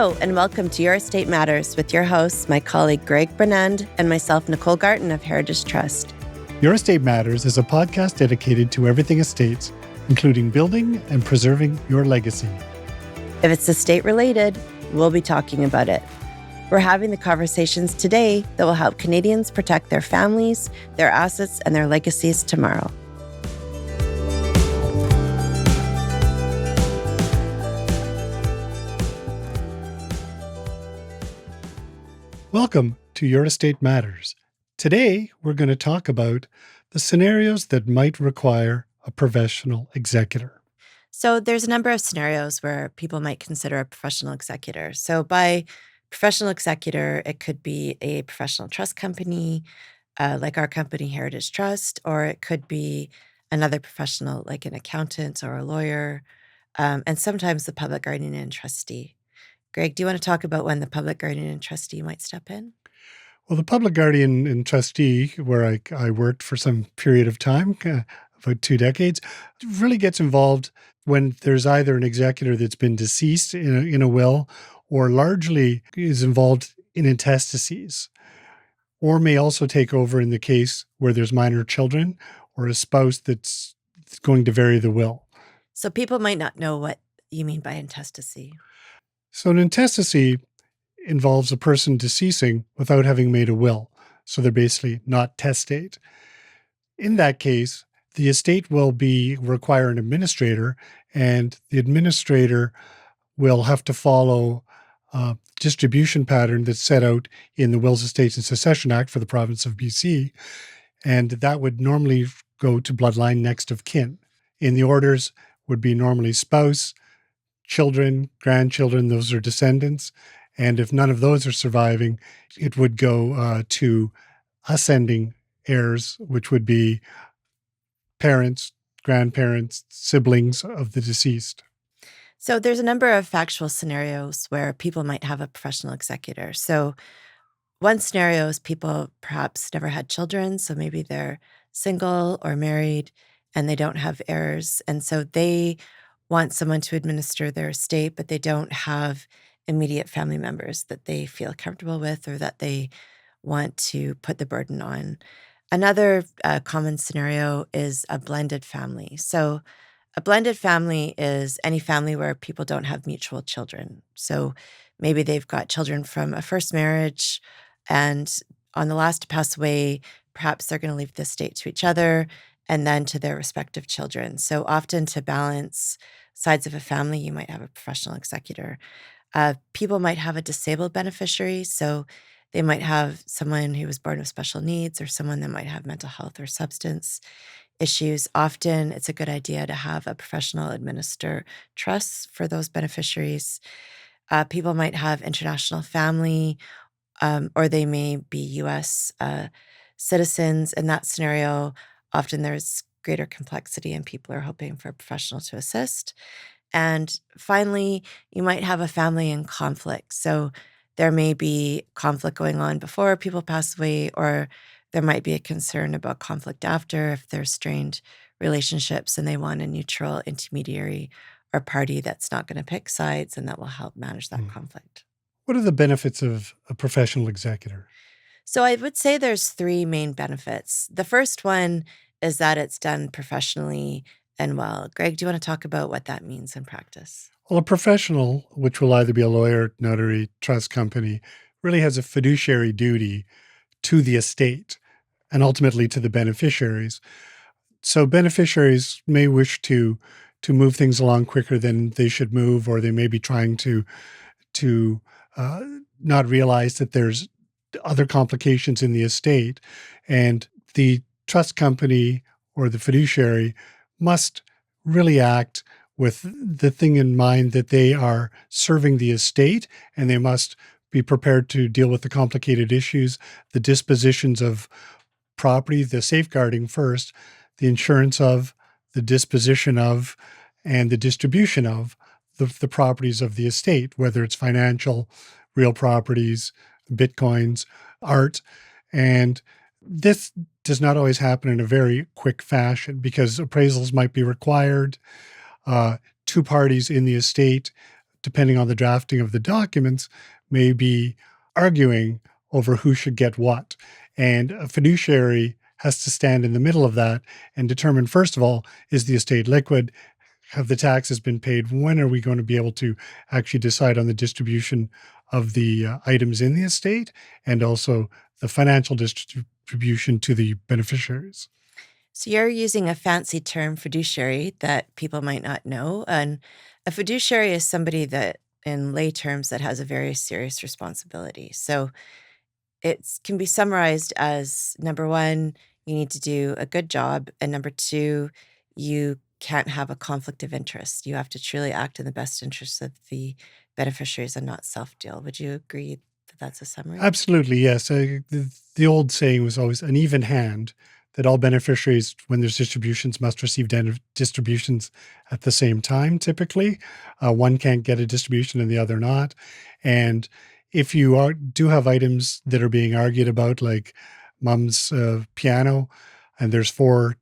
Hello, and welcome to Your Estate Matters with your hosts, my colleague Greg Brenand and myself, Nicole Garten of Heritage Trust. Your Estate Matters is a podcast dedicated to everything estates, including building and preserving your legacy. If it's estate related, we'll be talking about it. We're having the conversations today that will help Canadians protect their families, their assets, and their legacies tomorrow. Welcome to Your Estate Matters. Today, we're going to talk about the scenarios that might require a professional executor. So there's a number of scenarios where people might consider a professional executor. So by professional executor, it could be a professional trust company, like our company, Heritage Trust, or it could be another professional like an accountant or a lawyer, and sometimes the public guardian and trustee. Greg, do you want to talk about when the public guardian and trustee might step in? Well, the public guardian and trustee, where I worked for some period of time, about 2 decades, really gets involved when there's either an executor that's been deceased in a will or largely is involved in intestacies, or may also take over in the case where there's minor children or a spouse that's going to vary the will. So people might not know what you mean by intestacy. So an intestacy involves a person deceasing without having made a will. So they're basically not testate. In that case, the estate will require an administrator, and the administrator will have to follow a distribution pattern that's set out in the Wills, Estates and Succession Act for the province of BC. And that would normally go to bloodline next of kin. In the orders would be normally spouse, children, grandchildren, those are descendants. And if none of those are surviving, it would go to ascending heirs, which would be parents, grandparents, siblings of the deceased. So there's a number of factual scenarios where people might have a professional executor. So one scenario is people perhaps never had children, so maybe they're single or married and they don't have heirs. And so they want someone to administer their estate, but they don't have immediate family members that they feel comfortable with or that they want to put the burden on. Another common scenario is a blended family. So a blended family is any family where people don't have mutual children. So maybe they've got children from a first marriage, and on the last to pass away, perhaps they're going to leave the estate to each other and then to their respective children. So often to balance sides of a family, you might have a professional executor. People might have a disabled beneficiary. So they might have someone who was born with special needs or someone that might have mental health or substance issues. Often it's a good idea to have a professional administer trusts for those beneficiaries. People might have international family, or they may be U.S. Citizens. In that scenario, often there's greater complexity and people are hoping for a professional to assist. And finally, you might have a family in conflict. So there may be conflict going on before people pass away, or there might be a concern about conflict after if there's strained relationships and they want a neutral intermediary or party that's not going to pick sides and that will help manage that conflict. What are the benefits of a professional executor? So I would say there's 3 main benefits. The first one is that it's done professionally and well. Greg, do you want to talk about what that means in practice? Well, a professional, which will either be a lawyer, notary, trust company, really has a fiduciary duty to the estate and ultimately to the beneficiaries. So beneficiaries may wish to move things along quicker than they should move, or they may be trying to not realize that there's other complications in the estate. And the trust company or the fiduciary must really act with the thing in mind that they are serving the estate, and they must be prepared to deal with the complicated issues, the dispositions of property, the safeguarding first, the insurance of, the disposition of, and the distribution of the properties of the estate, whether it's financial, real properties, bitcoins, art. And this does not always happen in a very quick fashion because appraisals might be required. 2 parties in the estate depending on the drafting of the documents, may be arguing over who should get what. And a fiduciary has to stand in the middle of that and determine, first of all, is the estate liquid? Have the taxes been paid? When are we going to be able to actually decide on the distribution of the items in the estate, and also the financial distribution to the beneficiaries? So you're using a fancy term, fiduciary, that people might not know. And a fiduciary is somebody that, in lay terms, that has a very serious responsibility. So it can be summarized as number one, you need to do a good job. And number two, you can't have a conflict of interest. You have to truly act in the best interests of the beneficiaries and not self deal. Would you agree that that's a summary? Absolutely, yes. The old saying was always an even hand, that all beneficiaries, when there's distributions, must receive distributions at the same time, typically. One can't get a distribution and the other not. And if you do have items that are being argued about, like mom's piano, and there's four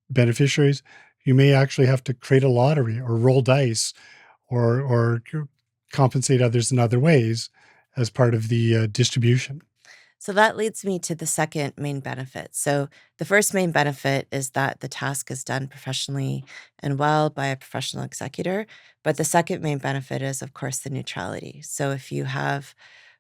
beneficiaries, you may actually have to create a lottery or roll dice, or compensate others in other ways as part of the distribution. So that leads me to the second main benefit. So the first main benefit is that the task is done professionally and well by a professional executor. But the second main benefit is, of course, the neutrality. So if you have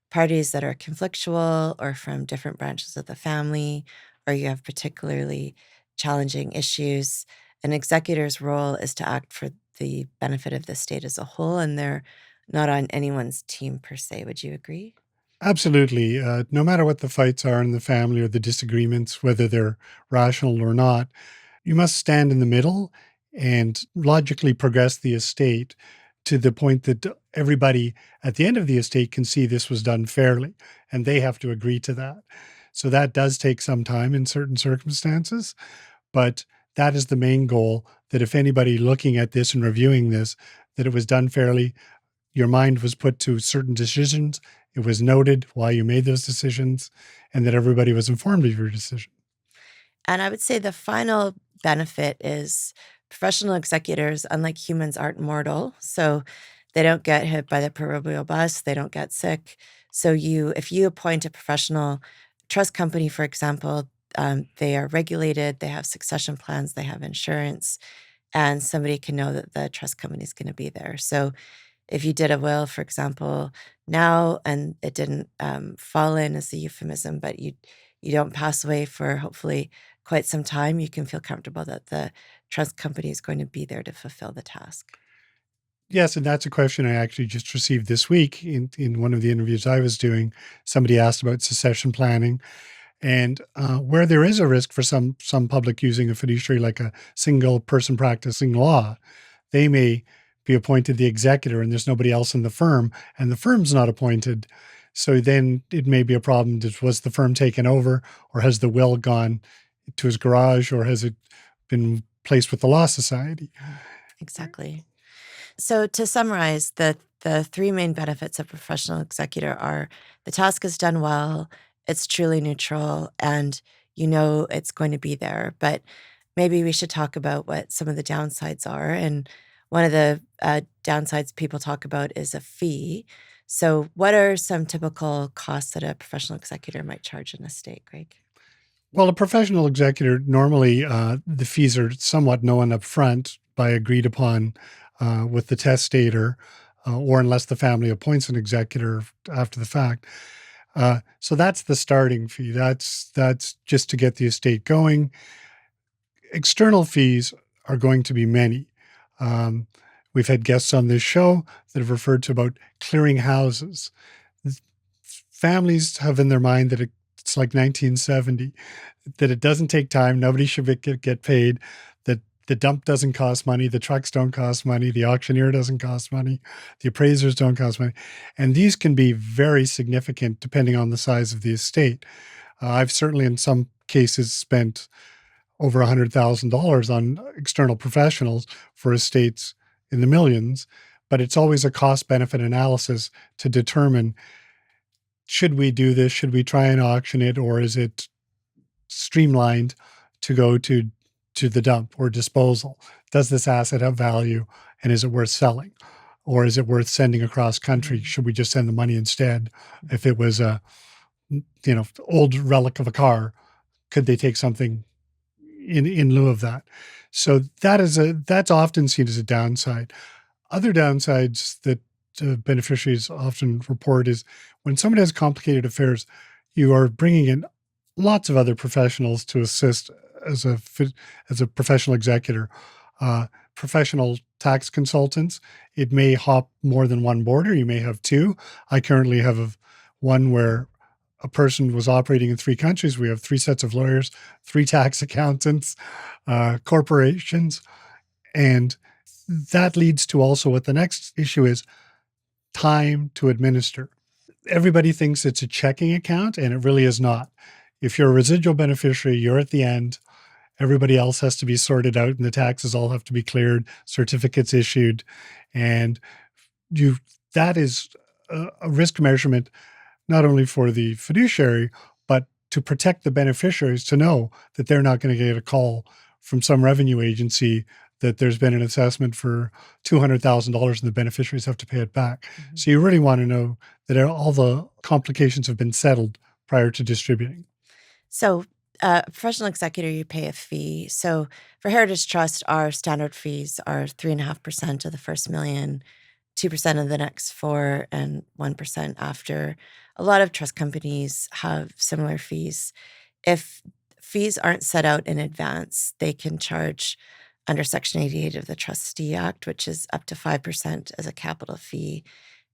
parties that are conflictual or from different branches of the family, or you have particularly challenging issues, an executor's role is to act for the benefit of the state as a whole, and they're not on anyone's team per se. Would you agree? Absolutely. No matter what the fights are in the family or the disagreements, whether they're rational or not, you must stand in the middle and logically progress the estate to the point that everybody at the end of the estate can see this was done fairly, and they have to agree to that. So that does take some time in certain circumstances, but that is the main goal, that if anybody looking at this and reviewing this, that it was done fairly, your mind was put to certain decisions, it was noted why you made those decisions, and that everybody was informed of your decision. And I would say the final benefit is professional executors, unlike humans, aren't mortal. So they don't get hit by the proverbial bus, they don't get sick. So if you appoint a professional trust company, for example, they are regulated, they have succession plans, they have insurance, and somebody can know that the trust company is going to be there. So if you did a will, for example, now, and it didn't fall in as a euphemism, but you don't pass away for hopefully quite some time, you can feel comfortable that the trust company is going to be there to fulfill the task. Yes, and that's a question I actually just received this week in one of the interviews I was doing. Somebody asked about succession planning, and where there is a risk for some public using a fiduciary like a single person practicing law, they may be appointed the executor, and there's nobody else in the firm, and the firm's not appointed. So then it may be a problem. Was the firm taken over, or has the will gone to his garage, or has it been placed with the law society? Exactly. So to summarize, the three main benefits of professional executor are the task is done well, it's truly neutral, and you know it's going to be there. But maybe we should talk about what some of the downsides are. And one of the downsides people talk about is a fee. So what are some typical costs that a professional executor might charge an estate, Greg? Well, a professional executor, normally the fees are somewhat known up front by agreed upon with the testator, or unless the family appoints an executor after the fact. So that's the starting fee. That's just to get the estate going. External fees are going to be many. Um, we've had guests on this show that have referred to about clearing houses. Families have in their mind that it's like 1970, that it doesn't take time, nobody should get paid, that the dump doesn't cost money, the trucks don't cost money, the auctioneer doesn't cost money, the appraisers don't cost money. And these can be very significant depending on the size of the estate. I've certainly in some cases spent over $100,000 on external professionals for estates in the millions, but it's always a cost benefit analysis to determine, should we do this? Should we try and auction it, or is it streamlined to go to the dump or disposal? Does this asset have value, and is it worth selling? Or is it worth sending across country? Mhm. Should we just send the money instead? If it was a, old relic of a car, could they take something in lieu of that? So that's often seen as a downside. Other downsides that beneficiaries often report is when someone has complicated affairs, you are bringing in lots of other professionals to assist as a professional executor. Uh, Professional tax consultants. It may hop more than one border. You may have two. I currently have one where a person was operating in three countries. We have three sets of lawyers, three tax accountants, corporations, and that leads to also what the next issue is: time to administer. Everybody thinks it's a checking account, and it really is not. If you're a residual beneficiary, you're at the end. Everybody else has to be sorted out, and the taxes all have to be cleared, certificates issued, and you that is a risk measurement not only for the fiduciary, but to protect the beneficiaries, to know that they're not going to get a call from some revenue agency that there's been an assessment for $200,000 and the beneficiaries have to pay it back. Mhm. So you really want to know that all the complications have been settled prior to distributing. So, a professional executor, you pay a fee. So, for Heritage Trust, our standard fees are 3.5% of the first million, 2% of the next four, and 1% after. A lot of trust companies have similar fees. If fees aren't set out in advance, they can charge under Section 88 of the Trustee Act, which is up to 5% as a capital fee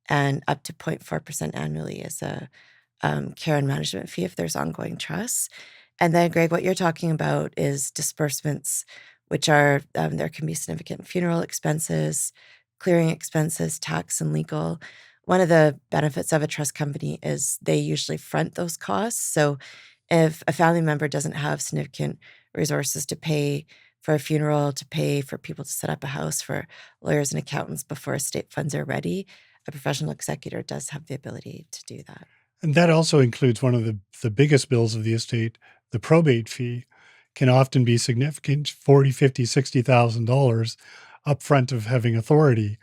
and up to 0.4% annually as a care and management fee if there's ongoing trusts. And then, Greg, what you're talking about is disbursements, which are there can be significant funeral expenses, clearing expenses, tax, and legal. One of the benefits of a trust company is they usually front those costs. So, if a family member doesn't have significant resources to pay for a funeral, to pay for people to set up a house, for lawyers and accountants before estate funds are ready, a professional executor does have the ability to do that. And that also includes one of the biggest bills of the estate. The probate fee can often be significant, 40, 50, $60,000 upfront of having authority.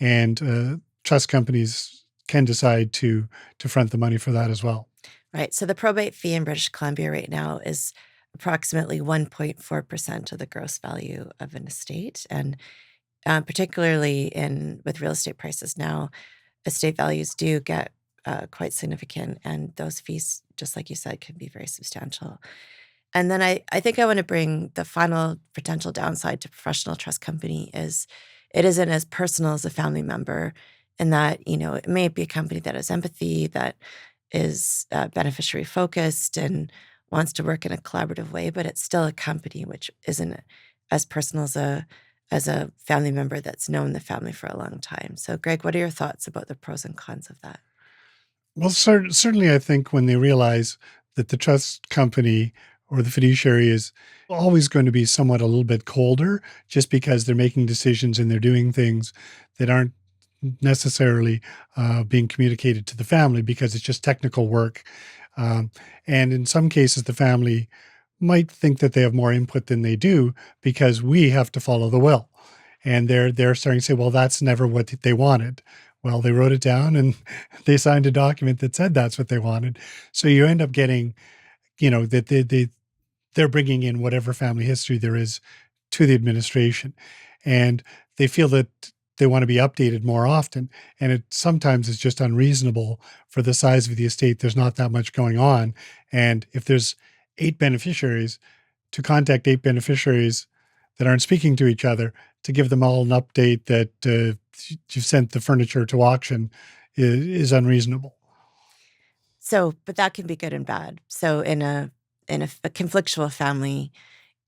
And trust companies can decide to front the money for that as well. Right. So the probate fee in British Columbia right now is approximately 1.4% of the gross value of an estate. And particularly in with real estate prices now, estate values do get quite significant. And those fees, just like you said, can be very substantial. And then I think I want to bring the final potential downside to professional trust company is it isn't as personal as a family member in that, it may be a company that has empathy, that is beneficiary focused and wants to work in a collaborative way, but it's still a company which isn't as personal as a family member that's known the family for a long time. So, Greg, what are your thoughts about the pros and cons of that? Well, certainly, I think when they realize that the trust company or the fiduciary is always going to be somewhat a little bit colder, just because they're making decisions and they're doing things that aren't necessarily being communicated to the family because it's just technical work. Um, and in some cases, the family might think that they have more input than they do because we have to follow the will. And they're starting to say, well, that's never what they wanted. Well, they wrote it down and they signed a document that said that's what they wanted. So you end up getting, that they're bringing in whatever family history there is to the administration, and they feel that they want to be updated more often. And it sometimes is just unreasonable for the size of the estate. There's not that much going on, and if there's eight beneficiaries, to contact eight beneficiaries that aren't speaking to each other to give them all an update that you've sent the furniture to auction is unreasonable. So, but that can be good and bad. So, in a conflictual family,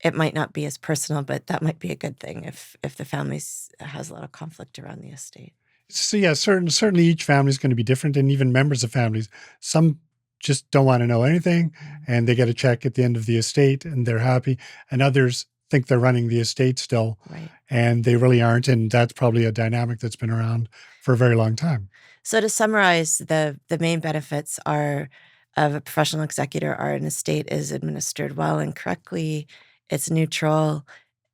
it might not be as personal, but that might be a good thing if the family has a lot of conflict around the estate. So yeah, certainly each family is going to be different, and even members of families. Some just don't want to know anything, Mhm. and they get a check at the end of the estate, and they're happy. And others think they're running the estate still, Right. and they really aren't. And that's probably a dynamic that's been around for a very long time. So to summarize, the main benefits are of a professional executor are an estate is administered well and correctly, it's neutral,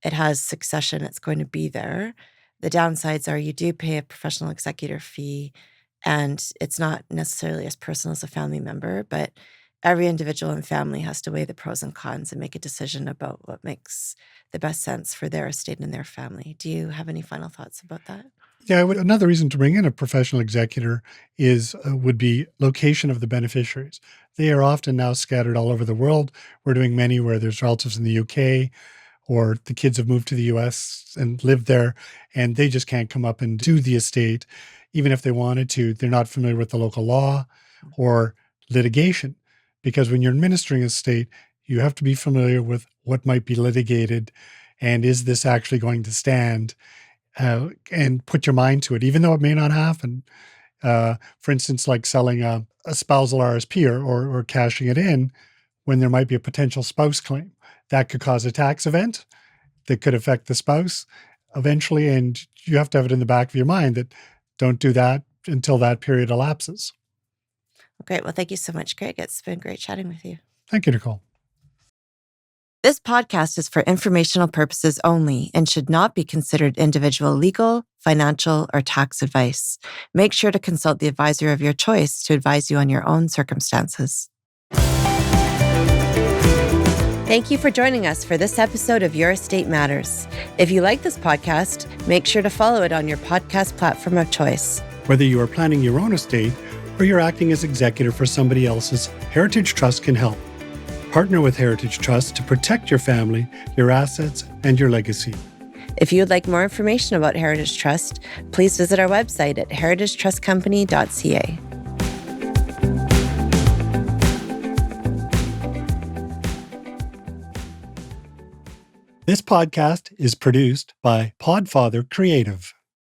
it has succession, it's going to be there. The downsides are you do pay a professional executor fee, and it's not necessarily as personal as a family member, but every individual and family has to weigh the pros and cons and make a decision about what makes the best sense for their estate and their family. Do you have any final thoughts about that? Yeah, another reason to bring in a professional executor is would be location of the beneficiaries. They are often now scattered all over the world. We're doing many where there's relatives in the UK, or the kids have moved to the US and lived there, and they just can't come up and do the estate. Even if they wanted to, they're not familiar with the local law or litigation. Because when you're administering a estate, you have to be familiar with what might be litigated and is this actually going to stand, and put your mind to it, even though it may not happen. For instance, like selling a spousal RSP or cashing it in when there might be a potential spouse claim. That could cause a tax event that could affect the spouse eventually. And you have to have it in the back of your mind that don't do that until that period elapses. Great. Well, thank you so much, Craig. It's been great chatting with you. Thank you, Nicole. This podcast is for informational purposes only and should not be considered individual legal, financial, or tax advice. Make sure to consult the advisor of your choice to advise you on your own circumstances. Thank you for joining us for this episode of Your Estate Matters. If you like this podcast, make sure to follow it on your podcast platform of choice. Whether you are planning your own estate or you're acting as executor for somebody else's, Heritage Trust can help. Partner with Heritage Trust to protect your family, your assets, and your legacy. If you would like more information about Heritage Trust, please visit our website at heritagetrustcompany.ca. This podcast is produced by Podfather Creative.